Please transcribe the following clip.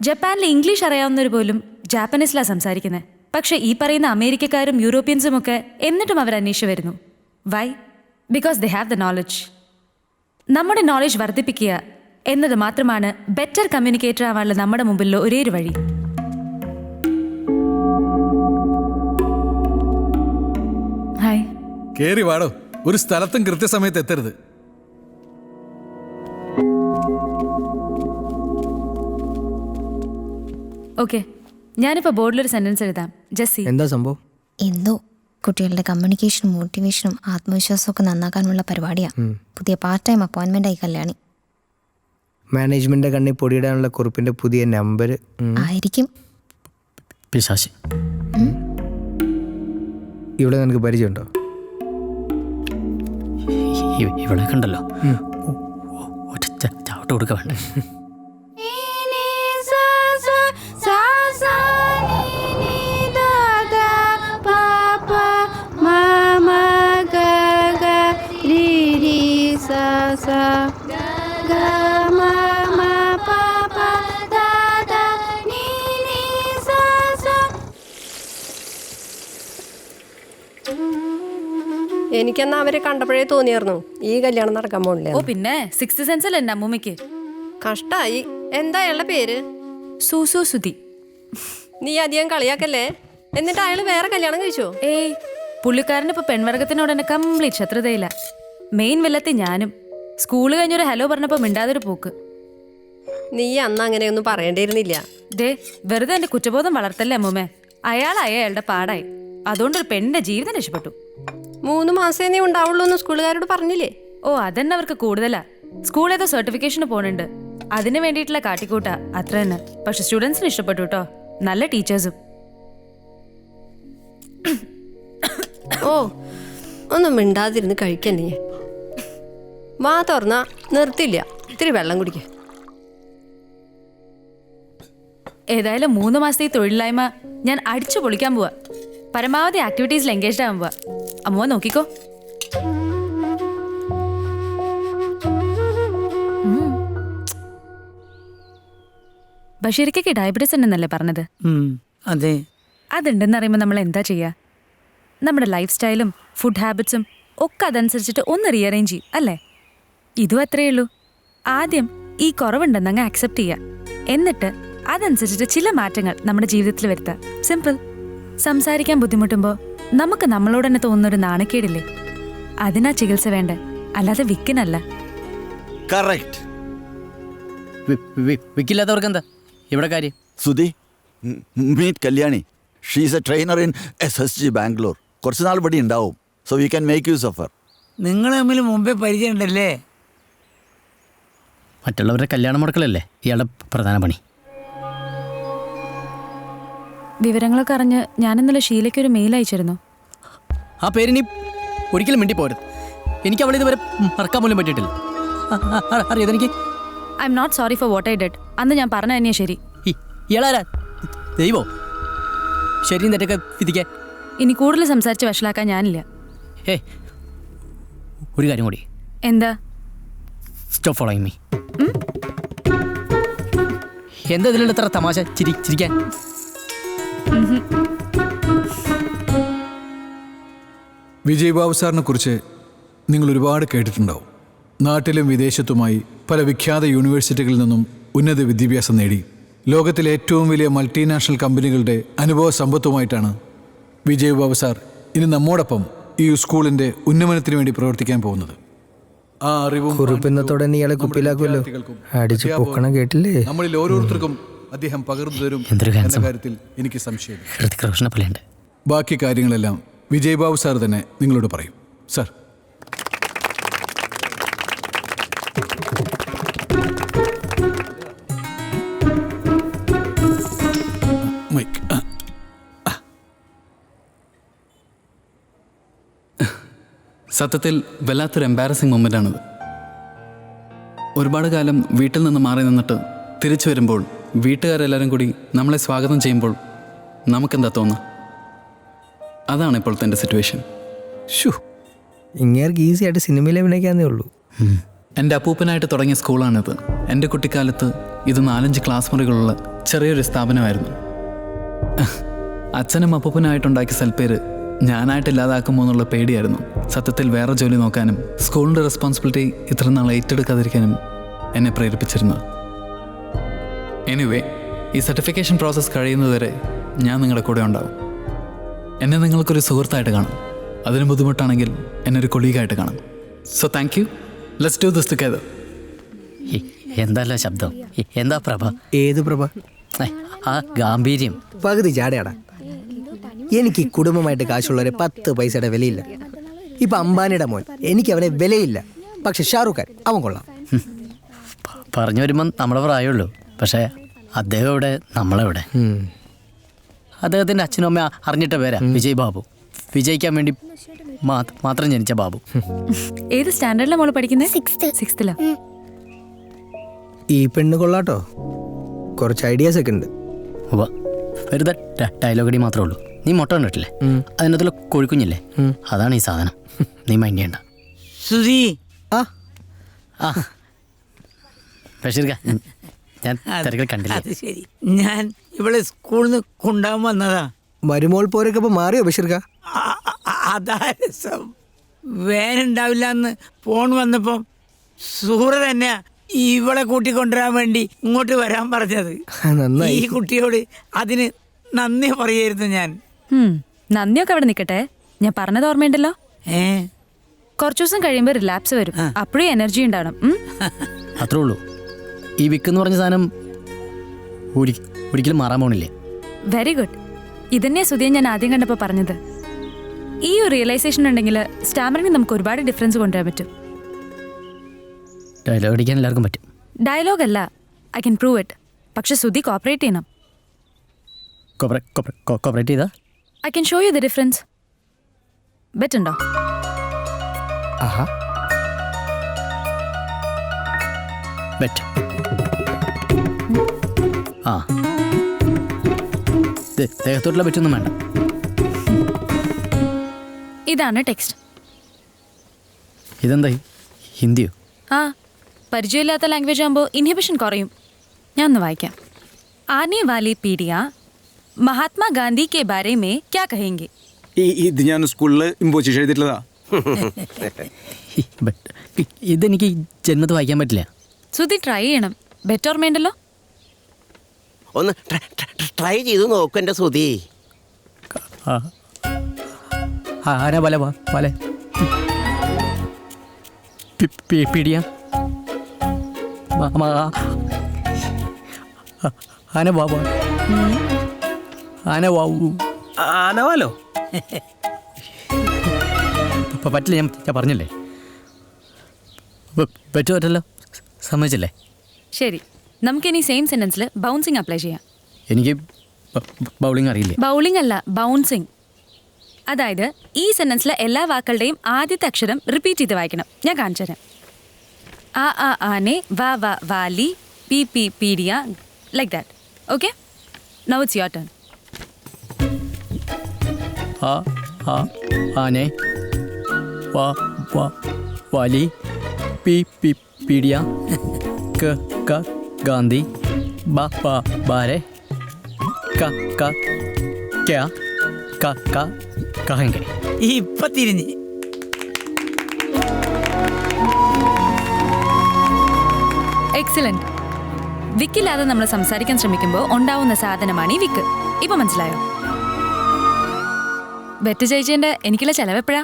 ജപ്പാനിൽ ഇംഗ്ലീഷ് അറിയാവുന്നവർ പോലും ജാപ്പനീസിലാണ് സംസാരിക്കുന്നത്. പക്ഷേ ഈ പറയുന്ന അമേരിക്കക്കാരും യൂറോപ്യൻസും ഒക്കെ എന്നിട്ടും അവർ അന്വേഷിച്ചു വരുന്നു. Why? Because they have the knowledge. നമ്മുടെ നോളജ് വർദ്ധിപ്പിക്കുക എന്നത് മാത്രമാണ് ബെറ്റർ കമ്മ്യൂണിക്കേറ്റർ ആവാനുള്ള നമ്മുടെ മുമ്പിലുള്ള ഒരേയൊരു വഴി. ഹായ്. കേറി വാടോ. ഒരു സ്ഥലത്തും കൃത്യസമയത്ത് എത്തരുത്. ഓക്കെ, ഞാനിപ്പോൾ ബോർഡിലൊരു സെന്റൻസ് എഴുതാം. ജസ്സി. എന്താ സംഭവം? എന്തോ കുട്ടികളുടെ കമ്മ്യൂണിക്കേഷനും മോട്ടിവേഷനും ആത്മവിശ്വാസവും ഒക്കെ നന്നാക്കാനുള്ള പരിപാടിയാണ്. പുതിയ പാർട്ട് ടൈം അപ്പോയിന്റ്മെന്റ് ആയി കല്യാണി. മാനേജ്മെന്റിന്റെ കണ്ണിൽ പൊടിയിടാനുള്ള കുറിപ്പിന്റെ പുതിയ നമ്പർ ആയിരിക്കും. പിശാശി. ഇവിടെ നിനക്ക് പരിചയമുണ്ടോ? ഇവിടെ കണ്ടല്ലോ. ഒറ്റ ചവിട്ട് കൊടുക്ക വേണ്ട. എനിക്കെന്നാ അവരെ കണ്ടപ്പോഴേ തോന്നിയായിരുന്നു ഈ കല്യാണം നടക്കാൻ പോണില്ല. ഓ പിന്നെ സിക്സ്ത് സെൻസ് അല്ലേ എൻ്റെ അമ്മൂമ്മയ്ക്ക്. കഷ്ടായി. എന്താ അയാളുടെ പേര്? സൂസു സുധി. നീ അധികം കളിയാക്കല്ലേ. എന്നിട്ട് അയാൾ വേറെ കല്യാണം കഴിച്ചോ? ഏയ്, പുള്ളിക്കാരന് ഇപ്പൊ പെൺവർഗത്തിനോട് തന്നെ കംപ്ലീറ്റ് ശത്രുതയില്ല. മെയിൻ വില്ലത്തി ഞാനും. സ്കൂള് കഴിഞ്ഞൊരു ഹലോ പറഞ്ഞപ്പോ മിണ്ടാതൊരു പോക്ക്. നീ അന്ന് അങ്ങനെയൊന്നും പറയേണ്ടിയിരുന്നില്ല. ദേ, വെറുതെ എന്റെ കുറ്റബോധം വളർത്തല്ലേ അമ്മൂമ്മേ. അയാളുടെ പാടായി. അതുകൊണ്ടൊരു പെണ്ണിന്റെ ജീവിതം രക്ഷപ്പെട്ടു. 3 മാസേ നീ ഉണ്ടാവുള്ളൂ എന്ന് സ്കൂളുകാരോട് പറഞ്ഞില്ലേ? ഓ, അതന്നെ അവർക്ക് കൂടുതലാ. സ്കൂൾ ഏതോ സർട്ടിഫിക്കേഷന് പോണുണ്ട്. അതിന് വേണ്ടിയിട്ടുള്ള കാട്ടിക്കൂട്ടാ, അത്ര തന്നെ. പക്ഷെ സ്റ്റുഡൻസിന് ഇഷ്ടപ്പെട്ടു കേട്ടോ. നല്ല ടീച്ചേഴ്സും. ഓ, ഒന്നും മിണ്ടാതിരുന്ന് കഴിക്കണ്ടേ. വാ തുറന്നാ നിർത്തില്ല. ഇത്തിരി വെള്ളം കുടിക്ക. ഏതായാലും 3 മാസത്തെ ഈ തൊഴിലില്ലായ്മ ഞാൻ അടിച്ചു പൊളിക്കാൻ പോവാ. പരമാവധി ആക്ടിവിറ്റീസിൽ എൻഗേജ്ഡ് ആവാൻ പോവാ. അമ്മ നോക്കിക്കോ. ബഷീർക്കൊക്കെ ഡയബറ്റീസ് ഉണ്ടെന്നല്ലേ പറഞ്ഞത്? അതെ. അതുണ്ടെന്ന് അറിയുമ്പോൾ നമ്മൾ എന്താ ചെയ്യുക? നമ്മുടെ ലൈഫ് സ്റ്റൈലും ഫുഡ് ഹാബിറ്റ്സും ഒക്കെ അതനുസരിച്ചിട്ട് ഒന്ന് റീഅറേഞ്ച് ചെയ്യും അല്ലേ? ഇതും അത്രയേ ഉള്ളൂ. ആദ്യം ഈ കുറവുണ്ടെന്ന് അങ്ങ് ആക്സെപ്റ്റ് ചെയ്യുക. എന്നിട്ട് അതനുസരിച്ചിട്ട് ചില മാറ്റങ്ങൾ നമ്മുടെ ജീവിതത്തിൽ വരുത്തുക. സിമ്പിൾ. സംസാരിക്കാൻ ബുദ്ധിമുട്ടുമ്പോൾ നമുക്ക് നമ്മളോട് തന്നെ തോന്നുന്നൊരു നാണക്കേടില്ലേ? അതിനാ ചികിത്സ വേണ്ടേ, അല്ലാതെ വിക്കിനല്ല. വിക്കില്ലാത്തവർക്ക് എന്താ ഇവിടെ കാര്യം? Sudhi, meet Kalyani. She's a trainer in SSG Bangalore. കുറച്ച് നാൾ ഇവിടെ ഉണ്ടാവും. So we can make use of her. നിങ്ങൾ തമ്മിൽ മുമ്പേ പരിചയമുണ്ടല്ലേ? മറ്റുള്ളവരുടെ കല്യാണം മുടക്കലല്ലേ ഇയാളുടെ പ്രധാന പണി. വിവരങ്ങളൊക്കെ അറിഞ്ഞ് ഞാൻ ഇന്നലെ ഷീലയ്ക്ക് ഒരു മെയിൽ അയച്ചിരുന്നു. ആ പേരിനി ഒരിക്കലും മിണ്ടി പോരുത്. എനിക്ക് അവളെ ഇതുവരെ മറക്കാൻ പോലും പറ്റിയിട്ടില്ല. അറിയാതെനിക്ക്. I am not sorry for what I did. അന്ന് ഞാൻ പറഞ്ഞ തന്നെയാ ശരി. ഇയാളാരാ? ദൈവോ? ശരിയും തെറ്റൊക്കെ വിധിക്കാൻ. ഇനി കൂടുതൽ സംസാരിച്ച് വഷളാക്കാൻ ഞാനില്ല. ഏ, ഒരു കാര്യം കൂടി. എന്താ? Stop following me. എന്താ ഇതിലുള്ള ഇത്ര തമാശ ചിരിക്കാൻ? വിജയ് ബാബു സാറിനെ കുറിച്ച് നിങ്ങൾ ഒരുപാട് കേട്ടിട്ടുണ്ടാവും. നാട്ടിലും വിദേശത്തുമായി പല വിഖ്യാത യൂണിവേഴ്സിറ്റികളിൽ നിന്നും ഉന്നത വിദ്യാഭ്യാസം നേടി ലോകത്തിലെ ഏറ്റവും വലിയ മൾട്ടിനാഷണൽ കമ്പനികളുടെ അനുഭവ സമ്പത്തുമായിട്ടാണ് വിജയ് ബാബു സാർ ഇനി നമ്മോടൊപ്പം ഈ സ്കൂളിൻ്റെ ഉന്നമനത്തിന് വേണ്ടി പ്രവർത്തിക്കാൻ പോകുന്നത്. ആ അറിവും കുറിപ്പിന്നത്തോടെ ഇയാളെ കുപ്പിയിലാക്കുമല്ലോ. അടിച്ചു പൊക്കണം കേട്ടില്ലേ? നമ്മളിൽ ഓരോരുത്തർക്കും അദ്ദേഹം പകർന്നു തരും എന്ന കാര്യത്തിൽ എനിക്ക് സംശയമില്ല. ബാക്കി കാര്യങ്ങളെല്ലാം വിജയ് ബാബു സാർ തന്നെ നിങ്ങളോട് പറയും. Sir, mike. സത്യത്തിൽ വല്ലാത്തൊരു എംബാരസിങ് മൊമെൻ്റാണിത്. ഒരുപാട് കാലം വീട്ടിൽ നിന്ന് മാറി നിന്നിട്ട് തിരിച്ചു വരുമ്പോൾ വീട്ടുകാരെല്ലാവരും കൂടി നമ്മളെ സ്വാഗതം ചെയ്യുമ്പോൾ നമുക്കെന്താ തോന്നുക? അതാണ് ഇപ്പോഴത്തെ എൻ്റെ സിറ്റുവേഷൻ. ഇങ്ങേർക്ക് ഈസി ആയിട്ട് സിനിമയിൽ അഭിനയിക്കാന്നേ ഉള്ളൂ. എൻ്റെ അപ്പൂപ്പനായിട്ട് തുടങ്ങിയ സ്കൂളാണിത്. എൻ്റെ കുട്ടിക്കാലത്ത് ഇത് 4-5 ക്ലാസ് മുറികളുള്ള ചെറിയൊരു സ്ഥാപനമായിരുന്നു. അച്ഛനും അപ്പൂപ്പനായിട്ടുണ്ടാക്കിയ സൽപ്പേര് ഞാനായിട്ട് ഇല്ലാതാക്കുമോ എന്നുള്ള പേടിയായിരുന്നു സത്യത്തിൽ വേറെ ജോലി നോക്കാനും സ്കൂളിൻ്റെ റെസ്പോൺസിബിലിറ്റി ഇത്ര നാൾ ഏറ്റെടുക്കാതിരിക്കാനും എന്നെ പ്രേരിപ്പിച്ചിരുന്നത്. എനിവേ, ഈ സർട്ടിഫിക്കേഷൻ പ്രോസസ്സ് കഴിയുന്നതുവരെ ഞാൻ നിങ്ങളുടെ കൂടെ ഉണ്ടാവും. എന്നെ നിങ്ങൾക്കൊരു സുഹൃത്തായിട്ട് കാണും. അതിന് ബുദ്ധിമുട്ടാണെങ്കിൽ എന്നെ ഒരു കൊളീഗായിട്ട് കാണും. So thank you. Let's do this together. എന്തല്ല ശബ്ദം, എന്താ പ്രഭ? ഏത് പ്രഭ? ആ ഗാംഭീര്യം. പകുതി ചാടയാടാ. എനിക്ക് കുടുംബമായിട്ട് കാശുള്ളവരെ 10 പൈസയുടെ വിലയില്ല. ഇപ്പൊ അംബാനിയുടെ മോൻ, എനിക്ക് അവനെ വിലയില്ല. പക്ഷെ ഷാറൂഖ് ഖാൻ അവൻ കൊള്ളാം. പറഞ്ഞു വരുമ്പം നമ്മുടെ പ്രായമുള്ളൂ. പക്ഷേ അദ്ദേഹം എവിടെ, നമ്മളെവിടെ? അദ്ദേഹത്തിൻ്റെ അച്ഛനും അമ്മ അറിഞ്ഞിട്ട പേരാ വിജയ് ബാബു. വിജയിക്കാൻ വേണ്ടി മാത്രം ജനിച്ച ബാബു. ഏത് സ്റ്റാൻഡേർഡിലാണ് മോള് പഠിക്കുന്നത്? 6th. ഈ പെണ്ണ് കൊള്ളാട്ടോ, കുറച്ച് ഐഡിയാസ് ഒക്കെ ഉണ്ട്. വെറുതെ ഡയലോഗടി മാത്രമേ ഉള്ളൂ. നീ മുട്ട കണ്ടിട്ടില്ലേ? അതിനകത്തുള്ള കോഴിക്കുഞ്ഞില്ലേ, അതാണ് ഈ സാധനം. നീ മൈൻഡ് ചെയ്യണ്ട. സുധി, ആ ആ ബഷീർ ഖാൻ, ഞാൻ തിരക്കിൽ കണ്ടില്ല. അത് ശരി. ഞാൻ ഇവിടെ സ്കൂളിൽ നിന്ന് കൊണ്ടുപോകാൻ വന്നതാ. മരുമോൾ പോരൊക്കെ ഇപ്പൊ മാറിയോ ബഷീർക്ക? അതാ രസം. വേനുണ്ടാവില്ല എന്ന് ഫോൺ വന്നപ്പം സുഹൃ തന്നെ ഇവളെ കൂട്ടിക്കൊണ്ടുവരാൻ വേണ്ടി ഇങ്ങോട്ട് വരാൻ പറഞ്ഞത്. നന്നായി. ഈ കുട്ടിയോട് അതിന് നന്ദി പറയായിരുന്നു ഞാൻ. നന്ദിയൊക്കെ അവിടെ നിൽക്കട്ടെ, ഞാൻ പറഞ്ഞത് ഓർമ്മയുണ്ടല്ലോ. ഏ കുറച്ചു ദിവസം കഴിയുമ്പോൾ റിലാപ്സ് വരും. അപ്പോഴേ എനർജി ഉണ്ടാവണം. അത്രേ ഉള്ളൂ. ഈ വിക്ക് എന്ന് പറഞ്ഞ സാധനം ഒരിക്കലും മാറാൻ പോണില്ലേ. Very good. ഇതന്നെയാ സുധിയെ ഞാൻ ആദ്യം കണ്ടപ്പോൾ പറഞ്ഞത്. ഈ ഒരു റിയലൈസേഷൻ ഉണ്ടെങ്കിൽ സ്റ്റാമറിന് നമുക്ക് ഒരുപാട് ഡിഫറൻസ് കൊണ്ടുവരാൻ പറ്റും. ഡയലോഗ് അടിക്കാൻ എല്ലാവർക്കും പറ്റും. ഡയലോഗ് അല്ല, ഐ കൻ പ്രൂവ് ഇറ്റ്. പക്ഷെ സുധി കോപ്പറേറ്റ് ചെയ്യണം. കോപ്പറേറ്റ് ചെയ്താ I can show you the difference. ബെറ്റുണ്ടോ? ആഹാ, ബെറ്റ്. ആ, ദേഹത്തോട്ടുള്ള ബെറ്റൊന്നും വേണ്ട. ഇതാണ് ടെക്സ്റ്റ്. ഇതെന്താ, ഹിന്ദിയോ? ആ, പരിചയമില്ലാത്ത ലാംഗ്വേജ് ആകുമ്പോൾ ഇൻഹിബിഷൻ കുറയും. ഞാൻ ഒന്ന് വായിക്കാം. ആനെ വാലി പീഡിയ മഹാത്മാ ഗാന്ധി കെ ബാരെ മേ ക്യാ കഹേംഗെ? ഇത് ഞാൻ സ്കൂളിൽ ഇമ്പോസിഷൻ എഴുതിയിട്ടുള്ളതാ. ഇതെനിക്ക് ജന്മത്ത് വായിക്കാൻ പറ്റില്ല. സുധി ട്രൈ ചെയ്യണം. ബെറ്റ് ഓർമ്മയുണ്ടല്ലോ. ഒന്ന് ട്രൈ ചെയ്ത് നോക്കൂ എൻ്റെ സുധി. ആന വല വല പിടിയ ആന ബാബ ആന ആനവാലോ? പറ്റില്ല, ഞാൻ പറഞ്ഞില്ലേ. പറ്റുമല്ലോ, സമ്മതിച്ചില്ലേ? ശരി, നമുക്കിനി സെയിം സെന്റൻസിൽ ബൗൺസിങ് അപ്ലൈ ചെയ്യാം. എനിക്ക് ബൗളിംഗ് അറിയില്ല. ബൗളിംഗ് അല്ല, ബൗൺസിങ്. അതായത് ഈ സെന്റൻസിലെ എല്ലാ വാക്കുകളുടെയും ആദ്യത്തെ അക്ഷരം റിപ്പീറ്റ് ചെയ്ത് വായിക്കണം. ഞാൻ കാണിച്ചു തരാം. ആ ആ ആനെ വാ വാ Valley P P pedia, like that. Okay, now it's your turn. ആ ആ ആനെ വാ വാ വാലി പി പി പീഡിയ ക ക ഗാന്ധി ബ ബ ബാരെ ക ക ക്യാ ക ക കഹെംഗെ. ഇപ്പൊ തിരിഞ്ഞ്. എക്സലന്റ്. വിക്കില്ലാതെ നമ്മൾ സംസാരിക്കാൻ ശ്രമിക്കുമ്പോൾ ഉണ്ടാവുന്ന സാധനമാണ് ഈ വിക്ക്. ഇപ്പൊ മനസ്സിലായോ? ബെറ്റ് ജയിച്ചതിന്റെ എനിക്കുള്ള ചെലവ് എപ്പോഴാ?